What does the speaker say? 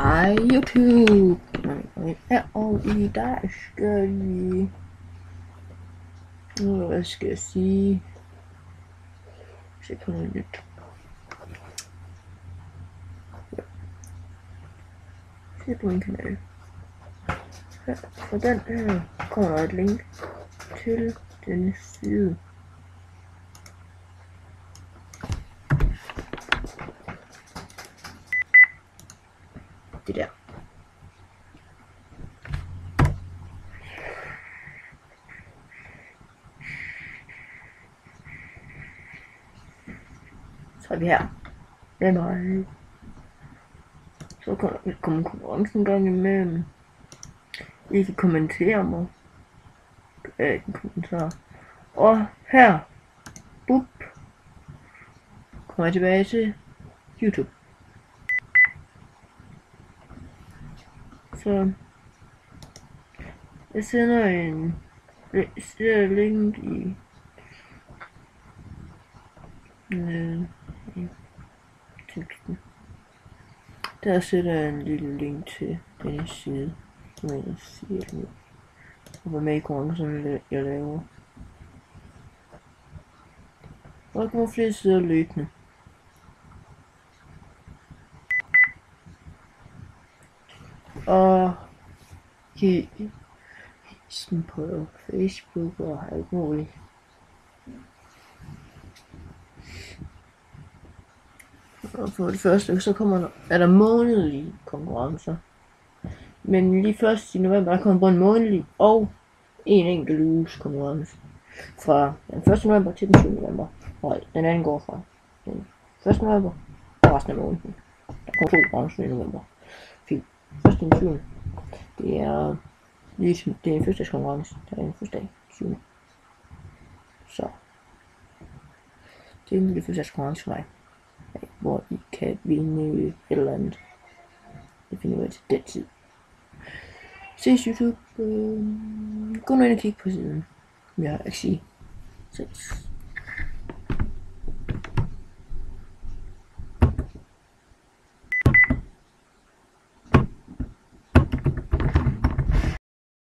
Hej YouTube! Ja, og i dag skal vi... Hvad skal jeg sige? Se på noget nyt. Ja. Se på min kanal. Ja, og den her kommer der et link til denne side. Det der. Så er vi her. Det er mig. Så kommer konkurrencen en gang imellem. I kan kommentere mig. En kommentar. Og her. Bup. Kommer jeg tilbage til YouTube. Så jeg sender en link i teksten. Der sætter jeg en lille link til denne side, som jeg siger nu. Og hvad med i konkurrencen jeg laver. Og der kommer flere sider løbende. Og hilsen på Facebook og alt muligt. Og for det første, så er der månedlige konkurrencer. Men lige først i november, der kommer både en månedlig og en enkelt uges konkurrence. Fra den 1. november til den 7. november. Og den anden går fra den 1. november og resten af måneden. Der kommer 2 konkurrencer i november. Fint. Først den 7. Det er ligesom, det er en fødselsdagskonkurrence. Der er en fødselsdag 7. Så det er en lille fødselsdagskonkurrence for mig. Hvor I kan vinde et eller andet. Det finder ud af til den tid. Ses YouTube. Gå nu ind og kig på siden. Jeg kan sige. Ses.